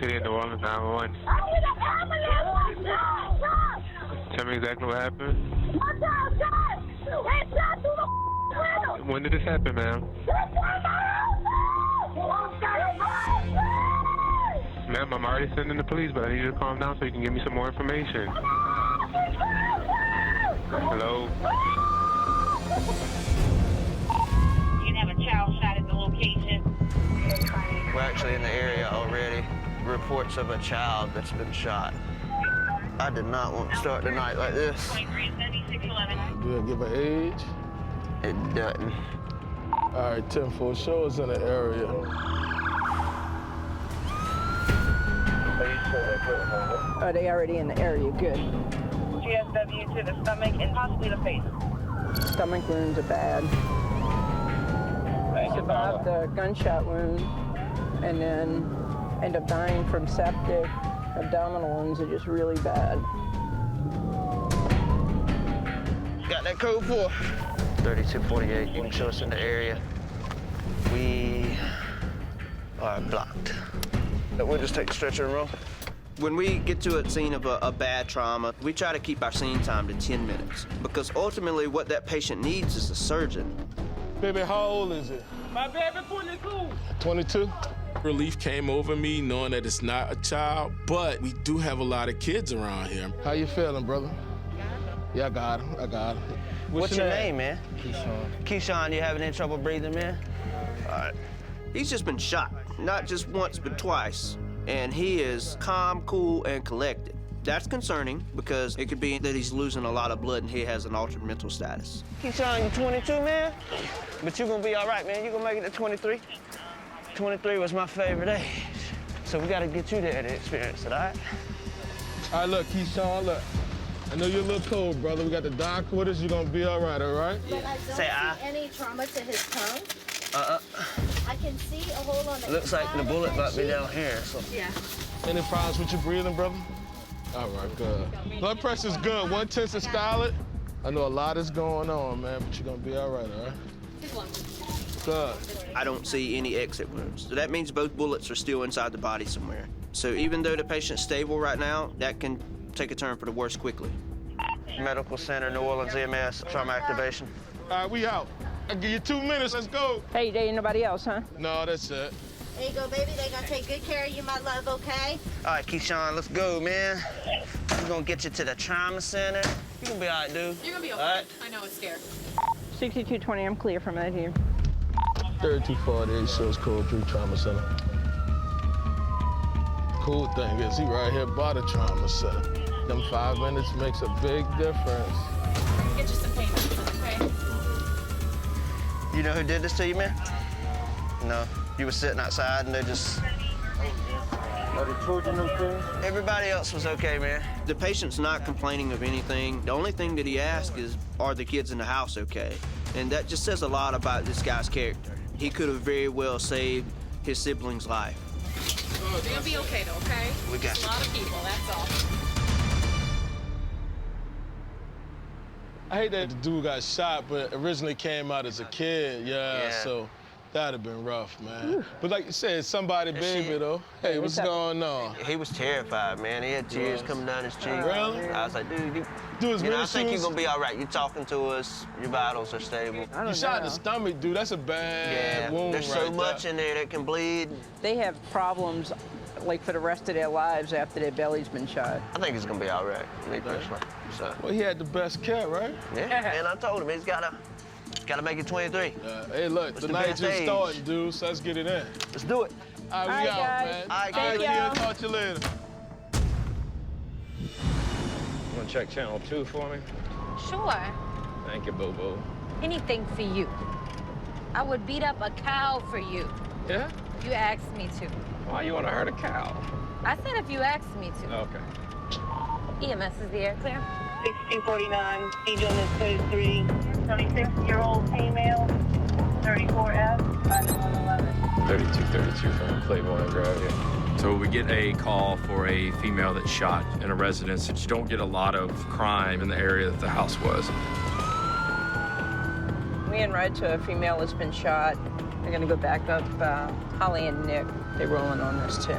City of New Orleans 911. Tell me exactly what happened. When did this happen, ma'am? Ma'am, I'm already sending the police, but I need you to calm down so you can give me some more information. Hello? You can have a child shot at the location. We're actually in the area already. Reports of a child that's been shot. I did not want to start the night like this. 237611. Do it give an age? It doesn't. All right, 10-4, show us in the area. Are they already in the area? Good. GSW to the stomach and possibly the face. Stomach wounds are bad. Survived the gunshot wound and then end up dying from septic. Abdominal wounds are just really bad. Got that code for 3248. You can show us in the area. We are blocked. We'll just take the stretcher and roll. When we get to a scene of a bad trauma, we try to keep our scene time to 10 minutes because ultimately what that patient needs is a surgeon. Baby, how old is it? My baby 22. 22? Relief came over me knowing that it's not a child, but we do have a lot of kids around here. How you feeling, brother? Yeah, I got him. What's your name, man? Keyshawn. Keyshawn, you having any trouble breathing, man? All right. He's just been shot, not just once, but twice. And he is calm, cool, and collected. That's concerning because it could be that he's losing a lot of blood and he has an altered mental status. Keyshawn, you 22, man? But you're gonna be all right, man. You're gonna make it to 23. 23 was my favorite age. So we gotta get you there to experience it, all right? All right, look, Keyshawn, look. I know you're a little cold, brother. We got the doctor with us. You're gonna be all right, all right? But I don't Say see aye. any trauma to his tongue. Uh-uh. I can see a hole on the Looks like the inside bullet of might that be cheek. down here, so. Yeah. Any problems with your breathing, brother? All right, good. Blood pressure's good. 110 systolic. I know a lot is going on, man, but you're gonna be all right, all right? Good. I don't see any exit wounds. So that means both bullets are still inside the body somewhere. So even though the patient's stable right now, that can take a turn for the worse quickly. Medical Center, New Orleans EMS, trauma activation. All right, we out. I'll give you 2 minutes. Let's go. Hey, there ain't nobody else, huh? No, that's it. There you go, baby. They gonna take good care of you, my love, okay? All right, Keyshawn, let's go, man. We're gonna get you to the trauma center. You're gonna be all right, dude. You're gonna be okay. All right? I know it's scared. 6220, I'm clear from that here. 3248 shows code 3 trauma center. Cool thing is he right here by the trauma center. Them 5 minutes makes a big difference. Get you some pain medicine, okay? You know who did this to you, man? No. You were sitting outside and they just... Are the children okay? Everybody else was okay, man. The patient's not complaining of anything. The only thing that he asked is, are the kids in the house okay? And that just says a lot about this guy's character. He could have very well saved his sibling's life. You're gonna be okay, though, okay? We got Just you. a lot of people, that's all. I hate that the dude got shot, but originally came out as a kid, yeah. So that'd have been rough, man. But like you said, somebody baby, though. Hey, what's going on? He was terrified, man. He had tears coming down his cheek. Really? I was like, dude, Dude, I think you're gonna be all right. You're talking to us. Your vitals are stable. You shot in the stomach, dude. That's a bad wound There's right so much in there that can bleed. They have problems like for the rest of their lives after their belly's been shot. I think he's gonna be all right, me personally. So. Well, he had the best cat, right? Yeah, and I told him he's gotta make it 23. Hey, look, It's the the night best just age. started, dude, so let's get it in. Let's do it. All right, we out, man. All right, Thank yeah, you. talk to you later. You wanna check channel 2 for me? Sure. Thank you, Bobo. Anything for you. I would beat up a cow for you. Yeah? If you asked me to. Why you wanna hurt a cow? I said if you asked me to. Okay. EMS is the air clear. 6249, Angel is 33, 26-year-old female, 34F, 9111. 3232 from Claiborne and Grove here. So we get a call for a female that's shot in a residence, and you don't get a lot of crime in the area that the house was. We en route to a female that's been shot. They're gonna go back up Holly and Nick. They're rolling on this too.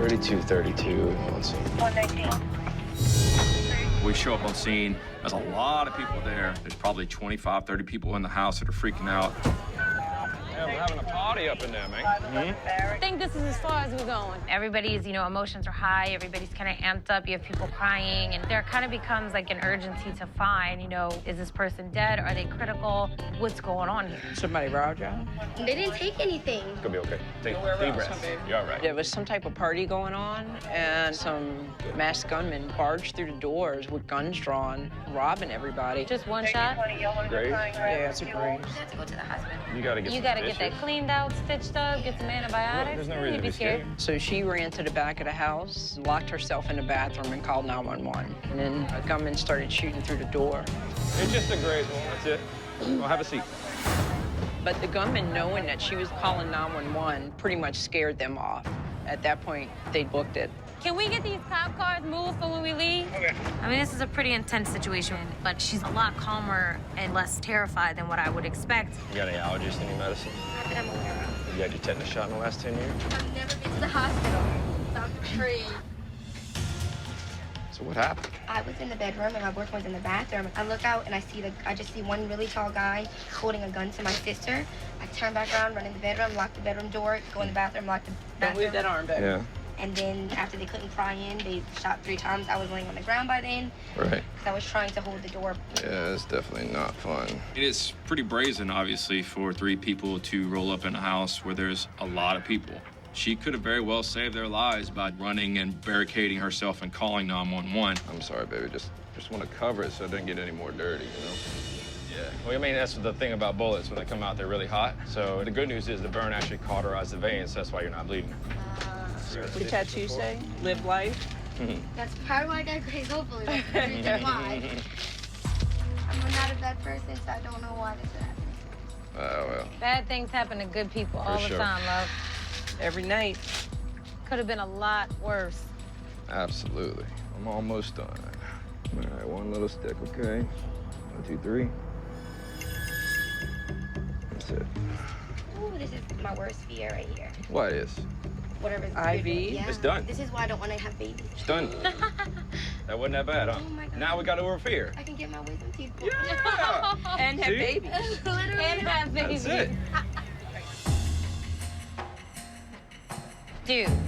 3232 on scene. 119. We show up on scene. There's a lot of people there. There's probably 25, 30 people in the house that are freaking out. Yeah, we're having a party up in there, man. I think this is as far as we're going. Everybody's, emotions are high. Everybody's kind of amped up. You have people crying. And there kind of becomes like an urgency to find, is this person dead? Are they critical? What's going on here? Somebody robbed you? They didn't take anything. It's gonna be okay. Take deep breaths. You're all right. There was some type of party going on, and some masked gunmen barged through the doors with guns drawn, robbing everybody. Just one shot? Grace? Yeah, it's a grace. Let's go to the hospital. You gotta get Get that cleaned out, stitched up, get some antibiotics. There's no reason to be scared. So she ran to the back of the house, locked herself in the bathroom, and called 911. And then a gunman started shooting through the door. It's just a grace one, that's it. Well, have a seat. But the gunman, knowing that she was calling 911, pretty much scared them off. At that point, they booked it. Can we get these cop cars moved for when we leave? Okay. I mean, this is a pretty intense situation, but she's a lot calmer and less terrified than what I would expect. You got any allergies to any medicine? Not that I'm aware of. You had your tetanus shot in the last 10 years? I've never been to the hospital. Dr. Tree. So what happened? I was in the bedroom and my boyfriend was in the bathroom. I look out and I just see one really tall guy holding a gun to my sister. I turn back around, run in the bedroom, lock the bedroom door, go in the bathroom, lock the bathroom. Don't leave that arm back. Yeah. And then after they couldn't pry in, they shot 3 times. I was laying on the ground by then. Right. Because I was trying to hold the door. Yeah, it's definitely not fun. It is pretty brazen, obviously, for 3 people to roll up in a house where there's a lot of people. She could have very well saved their lives by running and barricading herself and calling 911. I'm sorry, baby. Just want to cover it so it doesn't get any more dirty, Yeah. Well, I mean, that's the thing about bullets. When they come out, they're really hot. So the good news is the burn actually cauterized the veins. So that's why you're not bleeding. What the tattoo say? Live life? That's probably why I got Grace. Hopefully, that's the reason why. I'm not a bad person, so I don't know why this is happening. Well. Bad things happen to good people all the time, love. Every night. Could have been a lot worse. Absolutely. I'm almost done. All right, one little stick, okay? 1, 2, 3. That's it. Ooh, this is my worst fear right here. What is? Whatever. IV? Yeah. It's done. This is why I don't want to have babies. It's done. That wasn't that bad, huh? Oh my God. Now we got over fear. I can get my wisdom teeth. Yeah! And have See? babies. Literally. And have babies. That's it.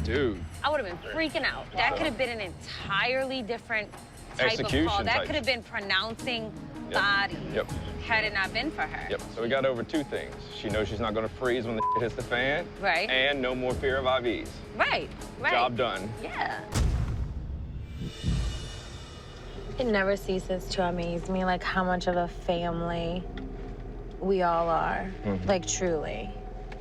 Dude, I would have been freaking out. That could have been an entirely different type Execution of call. That type. could have been pronouncing body. Yep. Had it not been for her. Yep. So we got over 2 things. She knows she's not going to freeze when the hits the fan. Right. And no more fear of IVs. Right. Job done. Yeah. It never ceases to amaze me, like, how much of a family we all are. Like, truly.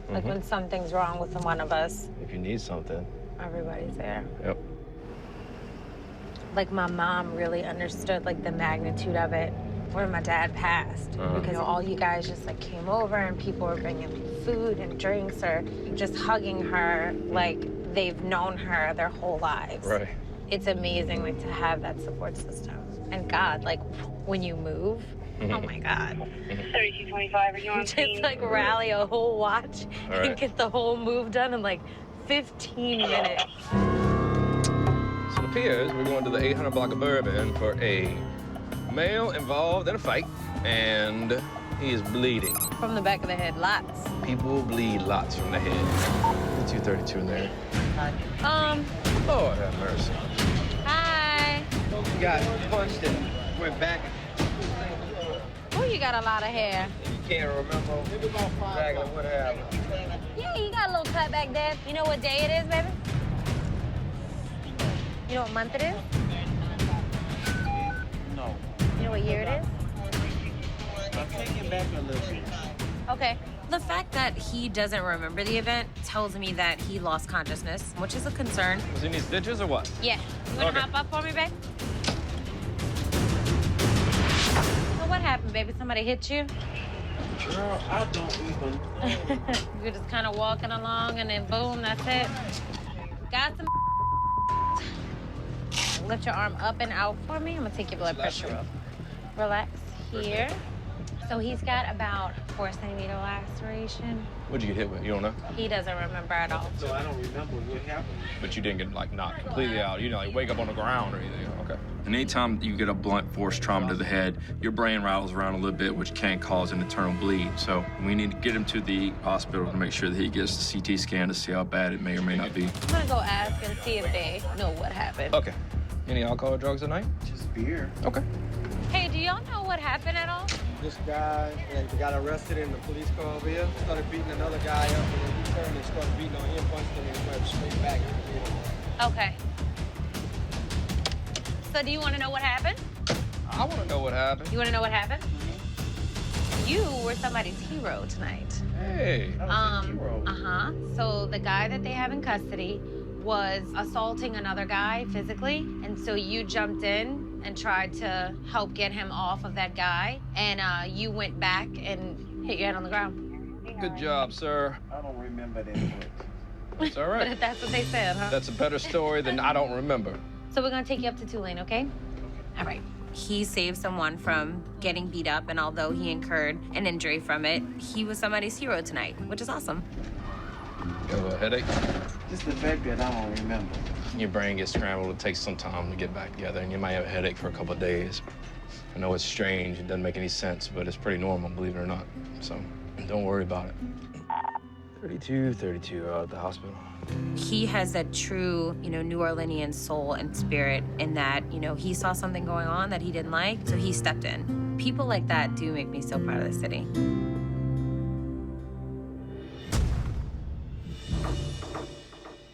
Like, when something's wrong with one of us, If you need something. everybody's there. Yep. Like, my mom really understood, like, the magnitude of it when my dad passed. Because all you guys just, like, came over and people were bringing food and drinks or just hugging her like they've known her their whole lives. Right. It's amazing, like, to have that support system. And God, like, when you move, oh my God. 3225, are you on scene? Just, like, rally a whole watch and get the whole move done in, like, 15 minutes. So it appears we're going to the 800 block of Bourbon for a male involved in a fight, and he is bleeding. From the back of the head, lots. People bleed lots from the head. 232 in there. Lord have mercy. Hi. You got punched and went back. Oh, you got a lot of hair. You can't remember exactly what happened. Yeah, you got a little cut back there. You know what day it is, baby? You know what month it is? No. You know what year it is? I'm taking back a little bit. Okay. The fact that he doesn't remember the event tells me that he lost consciousness, which is a concern. Was he need stitches or what? Yeah. You wanna hop up for me, babe? So what happened, baby? Somebody hit you? Girl, I don't even know. You're just kind of walking along and then boom, that's it. Got some. Lift your arm up and out for me. I'm gonna take your blood pressure up. Relax here. So he's got about 4 centimeter laceration. What'd you get hit with? You don't know? He doesn't remember at all. So I don't remember what happened. But you didn't get, like, knocked completely out. You didn't, like, wake up on the ground or anything. Okay. And anytime you get a blunt force trauma to the head, your brain rattles around a little bit, which can cause an internal bleed. So we need to get him to the hospital to make sure that he gets the CT scan to see how bad it may or may not be. I'm gonna go ask and see if they know what happened. Okay. Any alcohol or drugs tonight? Just beer. Okay. Hey, do y'all know what happened at all? This guy got arrested in the police car over here, started beating another guy up, and then he turned and started beating on him, punched him, and he went straight back into him. Okay. So do you want to know what happened? I want to know what happened. You want to know what happened? You were somebody's hero tonight. Hey. Uh-huh. So the guy that they have in custody was assaulting another guy physically, and so you jumped in and tried to help get him off of that guy, and you went back and hit your head on the ground. Good job, sir. I don't remember that. That's all right. But that's what they said, huh? That's a better story than I don't remember. So we're gonna take you up to Tulane, okay? All right. He saved someone from getting beat up, and although he incurred an injury from it, he was somebody's hero tonight, which is awesome. You have a headache? Just the fact that I don't remember. Your brain gets scrambled. It takes some time to get back together, and you might have a headache for a couple of days. I know it's strange. It doesn't make any sense, but it's pretty normal, believe it or not. So don't worry about it. 32 out at the hospital. He has that true, New Orleanian soul and spirit in that, he saw something going on that he didn't like, so he stepped in. People like that do make me so proud of the city.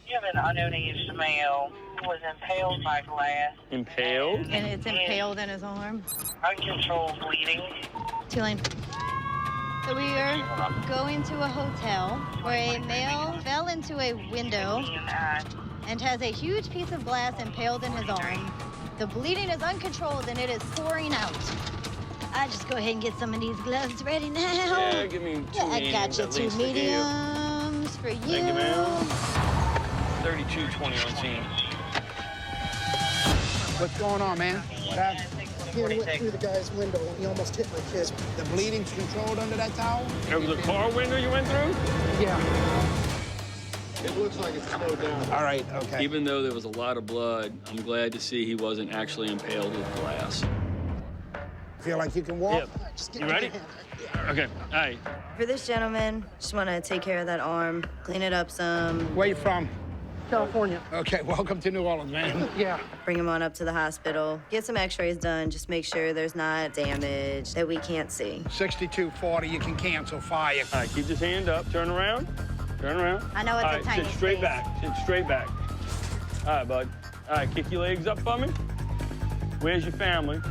You have an unusual male who was impaled by glass. Impaled? And it's impaled in his arm. Uncontrolled bleeding. Tulane. So we are going to a hotel where a male fell into a window and has a huge piece of glass impaled in his arm. The bleeding is uncontrolled and it is pouring out. I just go ahead and get some of these gloves ready now. Yeah, give me two I got you two mediums for you. Thank you, ma'am. 3220 on scene. What's going on, man? What happened? He went through the guy's window and he almost hit my kid. The bleeding's controlled under that towel? It was a car window you went through? Yeah. It looks like it's slowed down. All right, okay. Even though there was a lot of blood, I'm glad to see he wasn't actually impaled with glass. Feel like you can walk? Yep. Just You ready? Okay, all right. For this gentleman, just want to take care of that arm, clean it up some. Where you from? California. Okay, welcome to New Orleans, man. Yeah. Bring him on up to the hospital, get some x-rays done, just make sure there's not damage that we can't see. 6240, you can cancel fire. All right, keep this hand up, turn around, turn around. I know it's all a right, tiny sit straight space. back, sit straight back. All right, bud. All right, kick your legs up for me. Where's your family?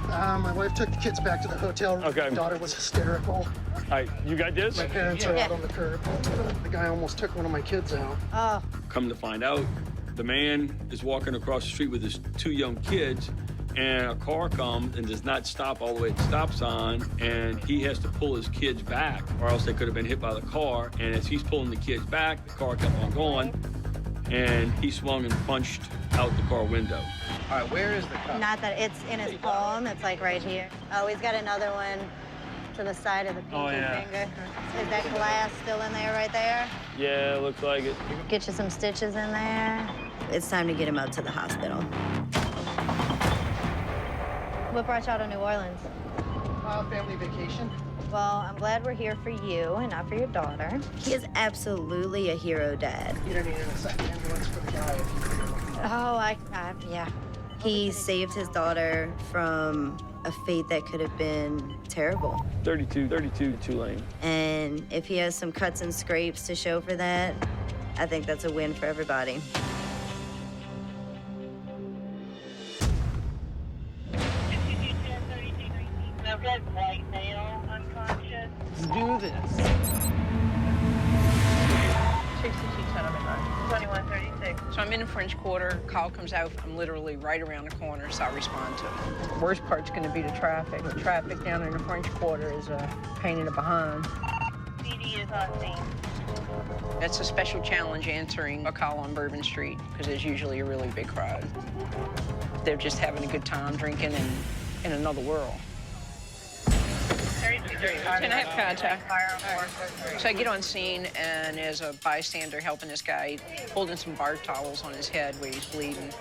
My wife took the kids back to the hotel. Okay. My daughter was hysterical. All right, you got this? My parents are out on the curb. The guy almost took one of my kids out. Oh. Come to find out, the man is walking across the street with his two young kids, and a car comes and does not stop all the way at the stop sign, and he has to pull his kids back, or else they could have been hit by the car. And as he's pulling the kids back, the car kept on going, and he swung and punched out the car window. All right, where is the car? Not that it's in his palm, it's like right here. Oh, he's got another one to the side of the pinky finger. Is that glass still in there right there? Yeah, looks like it. Get you some stitches in there. It's time to get him up to the hospital. What brought y'all to New Orleans? Family vacation. Well, I'm glad we're here for you and not for your daughter. He is absolutely a hero dad. You don't need a second ambulance for the guy. Oh, yeah. He saved his daughter from a fate that could have been terrible. 32 Tulane. And if he has some cuts and scrapes to show for that, I think that's a win for everybody. The red white male unconscious. Let's do this. 2136. So I'm in the French Quarter. Call comes out. I'm literally right around the corner, so I respond to it. The worst part's going to be the traffic. The traffic down in the French Quarter is a pain in the behind. PD is on scene. That's a special challenge answering a call on Bourbon Street because there's usually a really big crowd. They're just having a good time drinking and in another world. 32 Can I have contact? Right. So I get on scene, and there's a bystander helping this guy, holding some bar towels on his head where he's bleeding.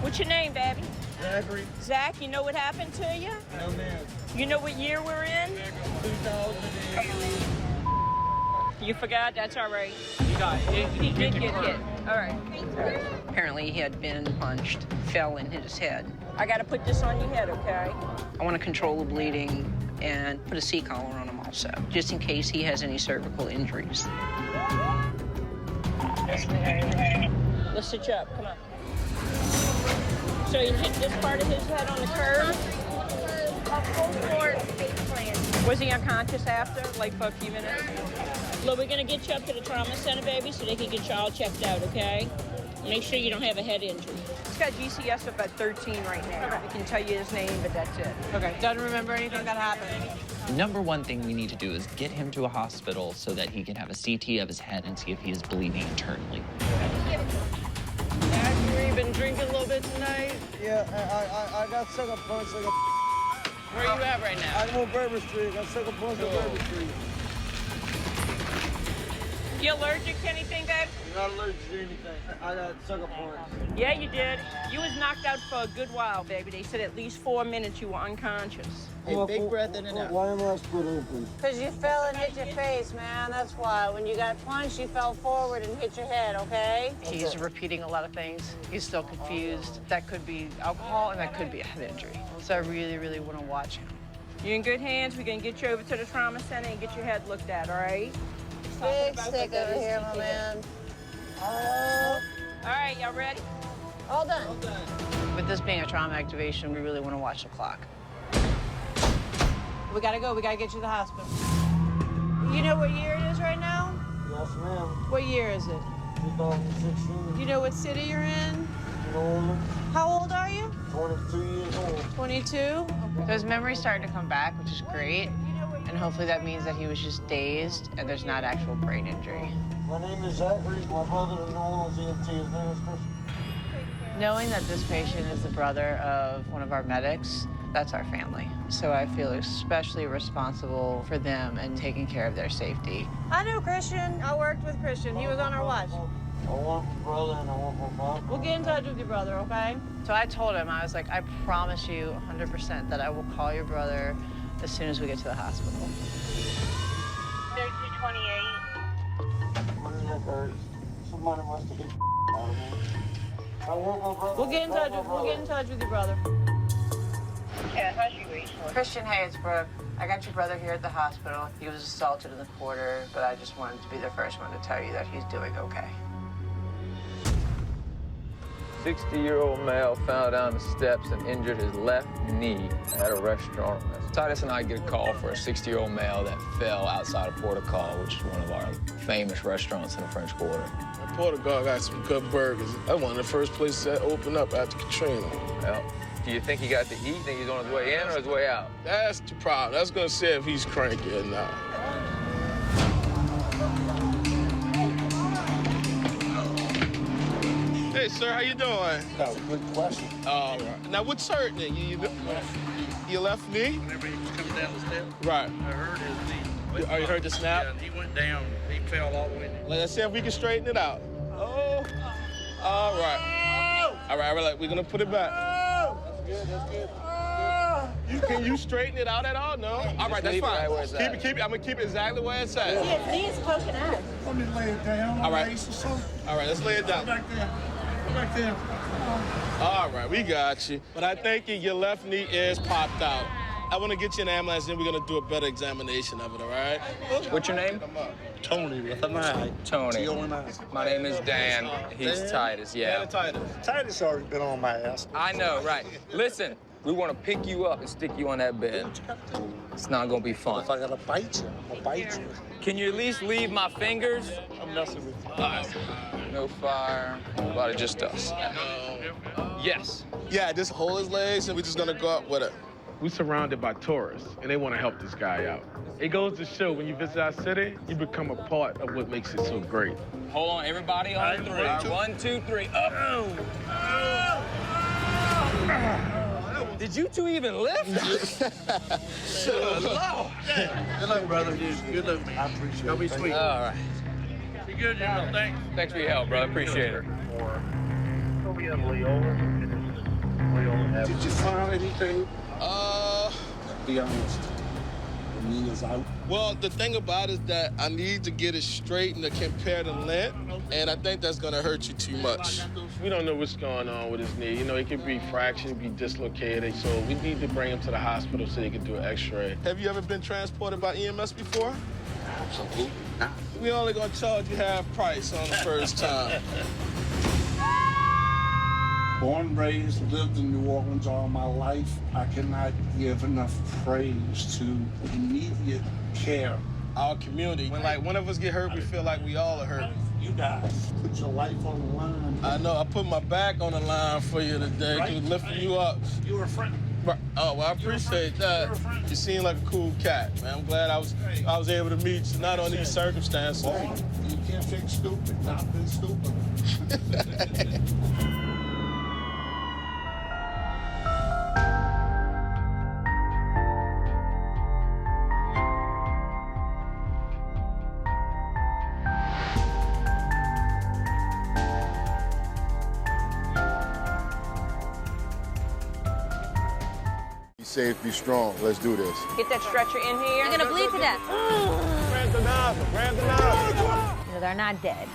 What's your name, baby? Zachary. Zach, you know what happened to you? No, ma'am. You know what year we're in? 2008. You forgot? That's all right. He did get hit. All right. Apparently, he had been punched, fell and hit his head. I got to put this on your head, okay? I want to control the bleeding and put a C-collar on him also, just in case he has any cervical injuries. Let's sit you up. Come on. So you hit this part of his head on the curve? Was he unconscious after, like for a few minutes? Look, we're gonna get you up to the trauma center, baby, so they can get you all checked out, okay? Make sure you don't have a head injury. He's got GCS up at 13 right now. Okay. I can tell you his name, but that's it. Okay, doesn't remember anything that happened. The number one thing we need to do is get him to a hospital so that he can have a CT of his head and see if he is bleeding internally. Zachary, been drinking a little bit tonight? Yeah, I got sucker punched like a... Where are you at right now? I'm on Bourbon Street. I got sucker punched on Bourbon Street. You allergic to anything, babe? I'm not allergic to anything. I got sucker punched. Yeah, you did. You was knocked out for a good while, baby. They said at least 4 minutes you were unconscious. Hey, big breath in and out. Why am I split open? Because you fell and hit your face, man. That's why. When you got punched, you fell forward and hit your head, okay? He's repeating a lot of things. He's still confused. That could be alcohol, and that could be a head injury. So I really, really want to watch him. You're in good hands. We're going to get you over to the trauma center and get your head looked at, all right? Big stick over here, my man. All right, y'all ready? All done. With this being a trauma activation, we really want to watch the clock. We gotta go. We gotta get you to the hospital. You know what year it is right now? Yes, ma'am. What year is it? 2016. Do you know what city you're in? Normal. How old are you? 22 years old. 22? So his memory's starting to come back, which is great. And hopefully that means that he was just dazed and there's not actual brain injury. My name is Zachary. My brother is known as EMT. His name is Chris. Knowing that this patient is the brother of one of our medics, that's our family. So I feel especially responsible for them and taking care of their safety. I know Christian. I worked with Christian. He was on our watch. I want my brother and I want my mom. We'll get in touch with your brother, okay? So I told him, I was like, I promise you 100% that I will call your brother as soon as we get to the hospital. 3228. My neck hurts. Somebody must have been out of me. I want my brother. We'll get in touch with your brother. Yeah, how's you reach? Christian, hey, it's Brooke. I got your brother here at the hospital. He was assaulted in the quarter, but I just wanted to be the first one to tell you that he's doing okay. 60-year-old male fell down the steps and injured his left knee at a restaurant. Titus and I get a call for a 60-year-old male that fell outside of Portugal, which is one of our famous restaurants in the French Quarter. Portugal got some good burgers. That's one of the first places that opened up after Katrina. Well, do you think he got to eat? Think he's on his way in or his way out? That's the problem. That's gonna say if he's cranky or not. Hey, sir, how you doing? That's a good question. All right. Now, what's hurting? Your left knee? Whenever he was coming down the steps, right. I heard his knee. Oh, you heard the snap? Yeah, he went down. He fell all the way down. Let's see if we can straighten it out. Oh. All right. All right, we're gonna put it back. That's good. Can you straighten it out at all? No? All right, that's fine. Keep it. I'm gonna keep it exactly where it's at. His knee's poking out. Let me lay it down. All right. Or so. All right, let's lay it down. Back there. Back there. All right, we got you. But I think your left knee is popped out. I want to get you an ambulance, then we're going to do a better examination of it, all right? What's your name? Tony with an I. Tony. My name is Dan. He's Dan? Titus, yeah. Titus already been on my ass. I know, right. Listen, we want to pick you up and stick you on that bed. It's not going to be fun. If I got to bite you, I'm going to bite you. Can you at least leave my fingers? I'm messing with you. No fire, but it's just us. Yes. Yeah, just hold his legs and we're just going to go up with it. We're surrounded by tourists, and they want to help this guy out. It goes to show when you visit our city, you become a part of what makes it so great. Hold on, everybody on three. 1, 2, 3, up. Did you two even lift? Good luck, brother. Good luck, man. I appreciate it. Y'all be sweet. All right. Be good, gentlemen. Thanks. Thanks for your help, brother. Appreciate it. Did you find anything? Be honest. Nina's out. Well, the thing about it is that I need to get it straight and to compare the length, and I think that's gonna hurt you too much. We don't know what's going on with his knee. You know, it could be fractured, be dislocated, so we need to bring him to the hospital so they can do an x-ray. Have you ever been transported by EMS before? Absolutely not. We only gonna charge you half price on the first time. Born, raised, lived in New Orleans all my life. I cannot give enough praise to immediate care. Our community, when like one of us get hurt, we feel like we all are hurt. You guys put your life on the line. I know, I put my back on the line for you today, right? Lifting you up. You were a friend. Oh, well, I appreciate that. You seem like a cool cat, man. I'm glad I was able to meet you, not on these circumstances. Well, you can't fix stupid. I've been stupid. Be safe, be strong. Let's do this. Get that stretcher in here. You're gonna bleed to death. Grab the nozzle. Grab the nozzle. You know, they're not dead.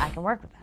I can work with that.